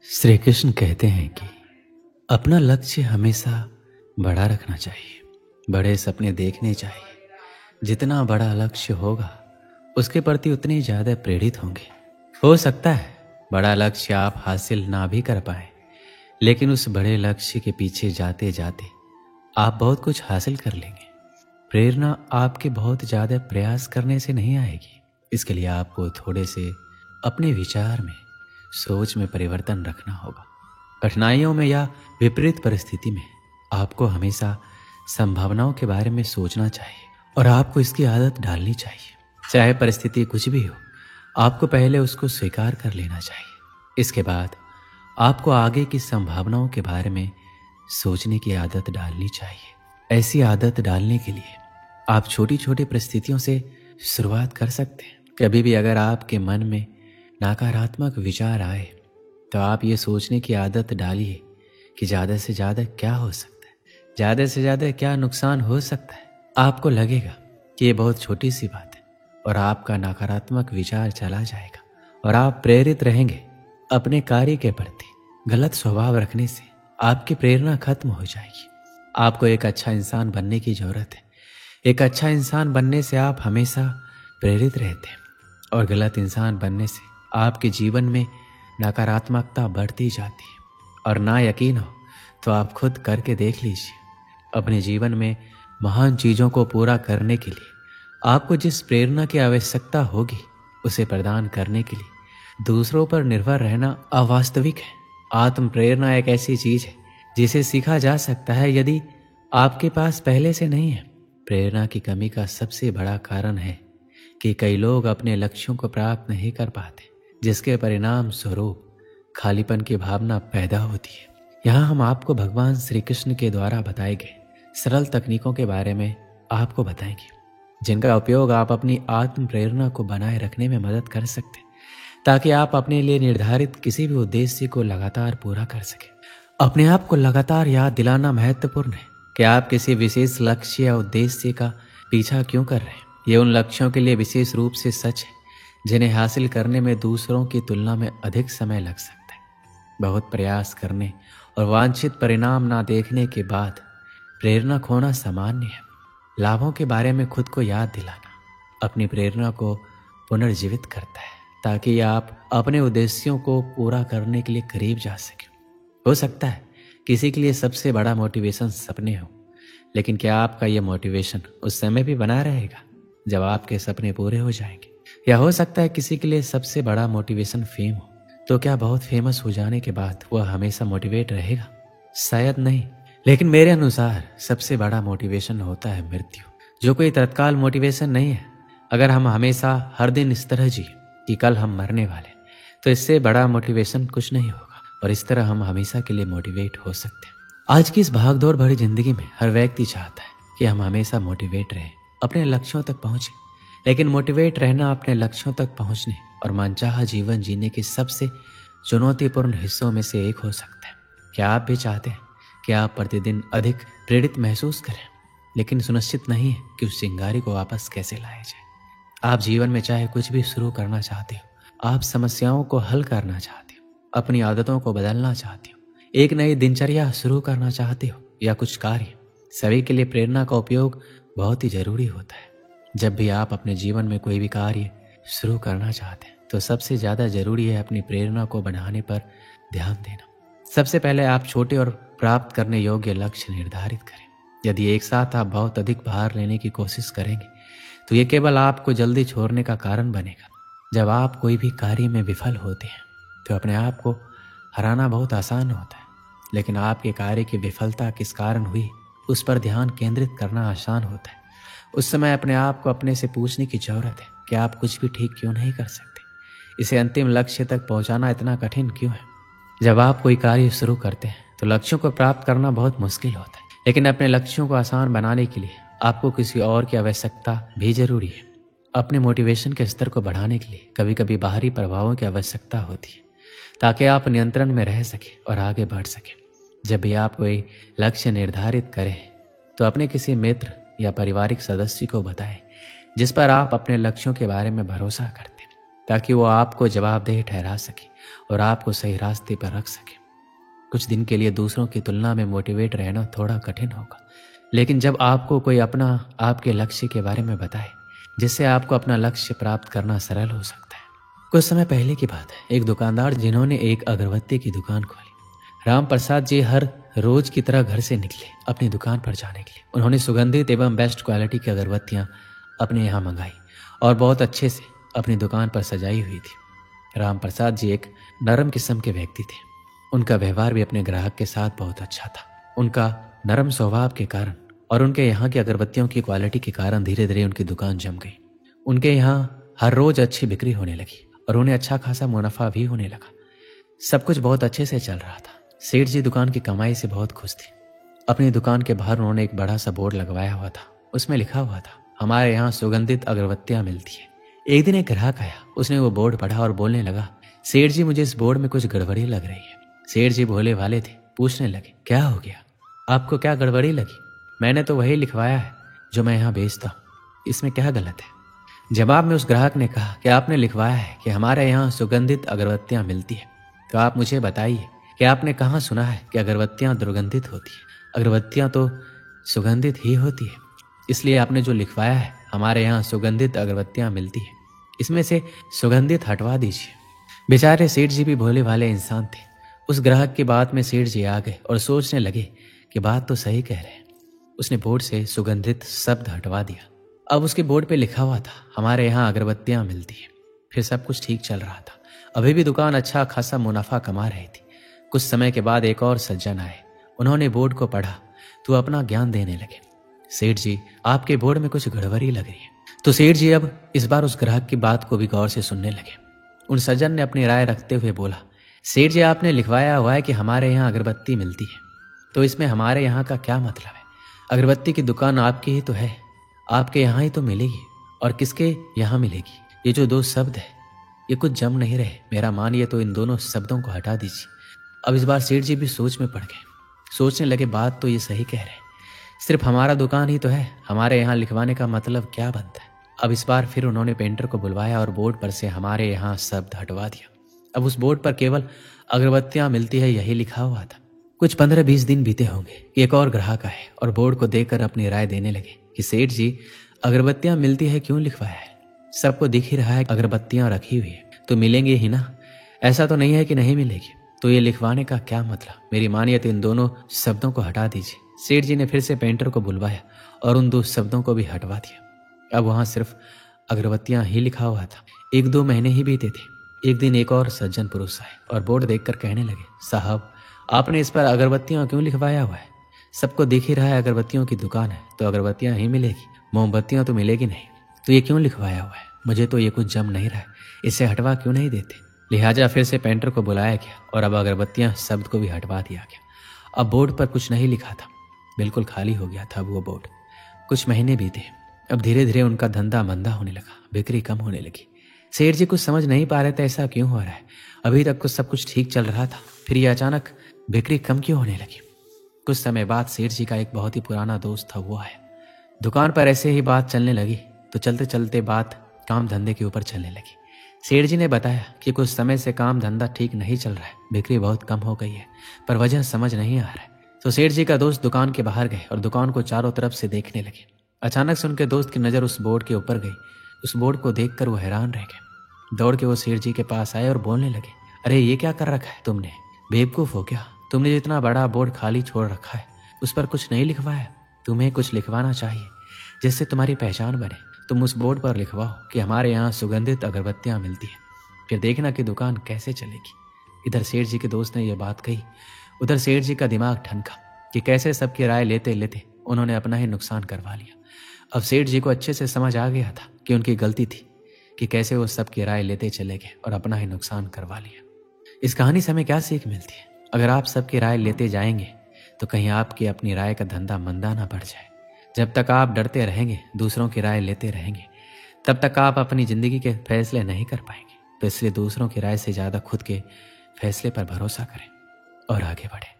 श्री कृष्ण कहते हैं कि अपना लक्ष्य हमेशा बड़ा रखना चाहिए, बड़े सपने देखने चाहिए। जितना बड़ा लक्ष्य होगा उसके प्रति उतने ज़्यादा प्रेरित होंगे। हो सकता है बड़ा लक्ष्य आप हासिल ना भी कर पाए, लेकिन उस बड़े लक्ष्य के पीछे जाते जाते आप बहुत कुछ हासिल कर लेंगे। प्रेरणा आपके बहुत ज़्यादा प्रयास करने से नहीं आएगी। इसके लिए आपको थोड़े से अपने विचार में, सोच में परिवर्तन रखना होगा। कठिनाइयों में या विपरीत परिस्थिति में आपको हमेशा संभावनाओं के बारे में सोचना चाहिए और आपको इसकी आदत डालनी चाहिए। चाहे परिस्थिति कुछ भी हो, आपको पहले उसको स्वीकार कर लेना चाहिए। इसके बाद आपको आगे की संभावनाओं के बारे में सोचने की आदत डालनी चाहिए। ऐसी आदत डालने के लिए आप छोटी छोटी परिस्थितियों से शुरुआत कर सकते हैं। कभी भी अगर आपके मन में नकारात्मक विचार आए तो आप ये सोचने की आदत डालिए कि ज़्यादा से ज़्यादा क्या हो सकता है, ज़्यादा से ज़्यादा क्या नुकसान हो सकता है। आपको लगेगा कि ये बहुत छोटी सी बात है और आपका नकारात्मक विचार चला जाएगा और आप प्रेरित रहेंगे अपने कार्य के प्रति। गलत स्वभाव रखने से आपकी प्रेरणा खत्म हो जाएगी। आपको एक अच्छा इंसान बनने की ज़रूरत है। एक अच्छा इंसान बनने से आप हमेशा प्रेरित रहते हैं और गलत इंसान बनने से आपके जीवन में नकारात्मकता बढ़ती जाती है। और ना यकीन हो तो आप खुद करके देख लीजिए। अपने जीवन में महान चीज़ों को पूरा करने के लिए आपको जिस प्रेरणा की आवश्यकता होगी उसे प्रदान करने के लिए दूसरों पर निर्भर रहना अवास्तविक है। आत्म प्रेरणा एक ऐसी चीज़ है जिसे सीखा जा सकता है, यदि आपके पास पहले से नहीं है। प्रेरणा की कमी का सबसे बड़ा कारण है कि कई लोग अपने लक्ष्यों को प्राप्त नहीं कर पाते, जिसके परिणाम स्वरूप खालीपन की भावना पैदा होती है। यहाँ हम आपको भगवान श्री कृष्ण के द्वारा बताए गए सरल तकनीकों के बारे में आपको बताएंगे, जिनका उपयोग आप अपनी आत्म प्रेरणा को बनाए रखने में मदद कर सकते हैं, ताकि आप अपने लिए निर्धारित किसी भी उद्देश्य को लगातार पूरा कर सकें। अपने आप को लगातार याद दिलाना महत्वपूर्ण है कि आप किसी विशेष लक्ष्य या उद्देश्य का पीछा क्यों कर रहे हैं। ये उन लक्ष्यों के लिए विशेष रूप से सच है जिन्हें हासिल करने में दूसरों की तुलना में अधिक समय लग सकता है। बहुत प्रयास करने और वांछित परिणाम ना देखने के बाद प्रेरणा खोना सामान्य है। लाभों के बारे में खुद को याद दिलाना अपनी प्रेरणा को पुनर्जीवित करता है, ताकि आप अपने उद्देश्यों को पूरा करने के लिए करीब जा सकें। हो सकता है किसी के लिए सबसे बड़ा मोटिवेशन सपने हो, लेकिन क्या आपका यह मोटिवेशन उस समय भी बना रहेगा जब आपके सपने पूरे हो जाएंगे? या हो सकता है किसी के लिए सबसे बड़ा मोटिवेशन फेम हो, तो क्या बहुत फेमस हो जाने के बाद वह हमेशा मोटिवेट रहेगा? शायद नहीं। लेकिन मेरे अनुसार सबसे बड़ा मोटिवेशन होता है मृत्यु, जो कोई तत्काल मोटिवेशन नहीं है। अगर हम हमेशा हर दिन इस तरह जी कि कल हम मरने वाले, तो इससे बड़ा मोटिवेशन कुछ नहीं होगा और इस तरह हम हमेशा के लिए मोटिवेट हो सकते हैं। आज की इस भागदौड़ भरी जिंदगी में हर व्यक्ति चाहता है कि हम हमेशा मोटिवेट रहें, अपने लक्ष्यों तक पहुंचे। लेकिन मोटिवेट रहना अपने लक्ष्यों तक पहुंचने और मनचाहा जीवन जीने के सबसे चुनौतीपूर्ण हिस्सों में से एक हो सकता है। क्या आप भी चाहते हैं कि आप प्रतिदिन अधिक प्रेरित महसूस करें, लेकिन सुनिश्चित नहीं है कि उस चिंगारी को वापस कैसे लाया जाए? आप जीवन में चाहे कुछ भी शुरू करना चाहते हो, आप समस्याओं को हल करना चाहते हो, अपनी आदतों को बदलना चाहते हो, एक नई दिनचर्या शुरू करना चाहते हो या कुछ कार्य, सभी के लिए प्रेरणा का उपयोग बहुत ही जरूरी होता है। जब भी आप अपने जीवन में कोई भी कार्य शुरू करना चाहते हैं तो सबसे ज़्यादा जरूरी है अपनी प्रेरणा को बढ़ाने पर ध्यान देना। सबसे पहले आप छोटे और प्राप्त करने योग्य लक्ष्य निर्धारित करें। यदि एक साथ आप बहुत अधिक भार लेने की कोशिश करेंगे तो ये केवल आपको जल्दी छोड़ने का कारण बनेगा। जब आप कोई भी कार्य में विफल होते हैं तो अपने आप को हराना बहुत आसान होता है, लेकिन आपके कार्य की विफलता किस कारण हुई उस पर ध्यान केंद्रित करना आसान होता है। उस समय अपने आप को अपने से पूछने की जरूरत है कि आप कुछ भी ठीक क्यों नहीं कर सकते। इसे अंतिम लक्ष्य तक पहुंचाना इतना कठिन क्यों है? जब आप कोई कार्य शुरू करते हैं तो लक्ष्यों को प्राप्त करना बहुत मुश्किल होता है, लेकिन अपने लक्ष्यों को आसान बनाने के लिए आपको किसी और की आवश्यकता भी जरूरी है। अपने मोटिवेशन के स्तर को बढ़ाने के लिए कभी कभी बाहरी प्रभावों की आवश्यकता होती है, ताकि आप नियंत्रण में रह सके और आगे बढ़ सके। जब भी आप कोई लक्ष्य निर्धारित करें तो अपने किसी मित्र या पारिवारिक सदस्य को बताएं जिस पर आप अपने लक्ष्यों के बारे में भरोसा करते हैं। ताकि वो आपको जवाबदेह ठहरा सके और आपको सही रास्ते पर रख सके। कुछ दिन के लिए दूसरों की तुलना में मोटिवेट रहना थोड़ा कठिन होगा, लेकिन जब आपको कोई अपना आपके लक्ष्य के बारे में बताए जिससे आपको अपना लक्ष्य प्राप्त करना सरल हो सकता है। कुछ समय पहले की बात है, एक दुकानदार जिन्होंने एक अगरबत्ती की दुकान खोली। राम प्रसाद जी हर रोज की तरह घर से निकले अपनी दुकान पर जाने के लिए। उन्होंने सुगंधित एवं बेस्ट क्वालिटी की अगरबत्तियां अपने यहाँ मंगाई और बहुत अच्छे से अपनी दुकान पर सजाई हुई थी। राम प्रसाद जी एक नरम किस्म के व्यक्ति थे। उनका व्यवहार भी अपने ग्राहक के साथ बहुत अच्छा था। उनका नरम स्वभाव के कारण और उनके यहाँ की अगरबत्तियों की क्वालिटी के कारण धीरे धीरे उनकी दुकान जम गई। उनके यहाँ हर रोज अच्छी बिक्री होने लगी और उन्हें अच्छा खासा मुनाफा भी होने लगा। सब कुछ बहुत अच्छे से चल रहा था। सेठ जी दुकान की कमाई से बहुत खुश थे। अपनी दुकान के बाहर उन्होंने एक बड़ा सा बोर्ड लगवाया हुआ था। उसमें लिखा हुआ था, हमारे यहाँ सुगंधित अगरबत्तियां मिलती है। एक दिन एक ग्राहक आया, उसने वो बोर्ड पढ़ा और बोलने लगा, सेठ जी मुझे इस बोर्ड में कुछ गड़बड़ी लग रही है। सेठ जी भोले वाले थे, पूछने लगे, क्या हो गया, आपको क्या गड़बड़ी लगी? मैंने तो वही लिखवाया है जो मैं यहाँ बेचता हूँ, इसमें क्या गलत है? जवाब में उस ग्राहक ने कहा कि आपने लिखवाया है कि हमारे यहाँ सुगंधित अगरबत्तियां मिलती है, तो आप मुझे बताइए कि आपने कहाँ सुना है कि अगरबत्तियां दुर्गंधित होती है? अगरबत्तियां तो सुगंधित ही होती है, इसलिए आपने जो लिखवाया है हमारे यहाँ सुगंधित अगरबत्तियां मिलती है, इसमें से सुगंधित हटवा दीजिए। बेचारे सेठ जी भी भोले भाले इंसान थे। उस ग्राहक की बात में सेठ जी आ गए और सोचने लगे कि बात तो सही कह रहे हैं। उसने बोर्ड से सुगंधित शब्द हटवा दिया। अब उसके बोर्ड पे लिखा हुआ था, हमारे यहाँ अगरबत्तियां मिलती है। फिर सब कुछ ठीक चल रहा था। अभी भी दुकान अच्छा खासा मुनाफा कमा रही थी। कुछ समय के बाद एक और सज्जन आए। उन्होंने बोर्ड को पढ़ा तो अपना ज्ञान देने लगे। सेठ जी, आपके बोर्ड में कुछ गड़बड़ी लग रही है। तो सेठ जी अब इस बार उस ग्राहक की बात को भी गौर से सुनने लगे। उन सज्जन ने अपनी राय रखते हुए बोला, सेठ जी आपने लिखवाया हुआ है कि हमारे यहाँ अगरबत्ती मिलती है, तो इसमें हमारे यहाँ का क्या मतलब है? अगरबत्ती की दुकान आपकी ही तो है, आपके यहाँ ही तो मिलेगी, और किसके यहाँ मिलेगी? ये जो दो शब्द है ये कुछ जम नहीं रहे। मेरा मानिए तो इन दोनों शब्दों को हटा दीजिए। अब इस बार सेठ जी भी सोच में पड़ गए। सोचने लगे, बात तो ये सही कह रहे हैं, सिर्फ हमारा दुकान ही तो है, हमारे यहाँ लिखवाने का मतलब क्या बनता है? अब इस बार फिर उन्होंने पेंटर को बुलवाया और बोर्ड पर से हमारे यहाँ शब्द हटवा दिया। अब उस बोर्ड पर केवल अगरबत्तियां मिलती है यही लिखा हुआ था। कुछ 15-20 दिन बीते होंगे। एक और ग्राहक आए और बोर्ड को देखकर अपनी राय देने लगे कि सेठ जी अगरबत्तियां मिलती है क्यों लिखवाया है? सबको दिख ही रहा है अगरबत्तियां रखी हुई है तो मिलेंगे ही ना, ऐसा तो नहीं है कि नहीं मिलेगी, तो ये लिखवाने का क्या मतलब? मेरी मानिए तो इन दोनों शब्दों को हटा दीजिए। सेठ जी ने फिर से पेंटर को बुलवाया और उन दो शब्दों को भी हटवा दिया। अब वहां सिर्फ अगरबत्तियां ही लिखा हुआ था। 1-2 महीने ही बीते थे। एक दिन एक और सज्जन पुरुष आए और बोर्ड देखकर कहने लगे, साहब आपने इस पर अगरबत्तियां क्यों लिखवाया हुआ है? सबको दिख ही रहा है अगरबत्तियों की दुकान है तो अगरबत्तियां ही मिलेगी, मोमबत्तियां तो मिलेगी नहीं, तो ये क्यों लिखवाया हुआ है? मुझे तो ये कुछ जम नहीं रहा है, इसे हटवा क्यों नहीं देते? लिहाजा फिर से पेंटर को बुलाया गया और अब अगरबत्तियां शब्द को भी हटवा दिया गया। अब बोर्ड पर कुछ नहीं लिखा था, बिल्कुल खाली हो गया था वो बोर्ड। कुछ महीने बीते। अब धीरे धीरे उनका धंधा मंदा होने लगा, बिक्री कम होने लगी। सेठ जी कुछ समझ नहीं पा रहे थे ऐसा क्यों हो रहा है। अभी तक सब कुछ ठीक चल रहा था, फिर ये अचानक बिक्री कम क्यों होने लगी? कुछ समय बाद सेठ जी का एक बहुत ही पुराना दोस्त था, वो आया। दुकान पर ऐसे ही बात चलने लगी तो चलते चलते बात काम धंधे के ऊपर चलने लगी। सेठ जी ने बताया कि कुछ समय से काम धंधा ठीक नहीं चल रहा है, बिक्री बहुत कम हो गई है, पर वजह समझ नहीं आ रहा है। तो सेठ जी का दोस्त दुकान के बाहर गए और दुकान को चारों तरफ से देखने लगे। अचानक से उनके दोस्त की नज़र उस बोर्ड के ऊपर गई। उस बोर्ड को देखकर वो हैरान रह गए। दौड़ के वो सेठ जी के पास आए और बोलने लगे, अरे ये क्या कर रखा है तुमने? बेवकूफ़ हो क्या? तुमने जो इतना बड़ा बोर्ड खाली छोड़ रखा है उस पर कुछ नहीं लिखवाया। तुम्हें कुछ लिखवाना चाहिए जिससे तुम्हारी पहचान बने। तुम उस बोर्ड पर लिखवाओ कि हमारे यहाँ सुगंधित अगरबत्तियाँ मिलती है, फिर देखना कि दुकान कैसे चलेगी। इधर सेठ जी के दोस्त ने यह बात कही, उधर सेठ जी का दिमाग ठनका कि कैसे सबकी राय लेते लेते उन्होंने अपना ही नुकसान करवा लिया। अब सेठ जी को अच्छे से समझ आ गया था कि उनकी गलती थी कि कैसे वो सबकी राय लेते चले गए और अपना ही नुकसान करवा लिया। इस कहानी से हमें क्या सीख मिलती है? अगर आप सबकी राय लेते जाएंगे तो कहीं आपकी अपनी राय का धंधा मंदा ना बढ़ जाए। जब तक आप डरते रहेंगे, दूसरों की राय लेते रहेंगे, तब तक आप अपनी ज़िंदगी के फैसले नहीं कर पाएंगे। तो इसलिए दूसरों की राय से ज़्यादा खुद के फैसले पर भरोसा करें और आगे बढ़ें।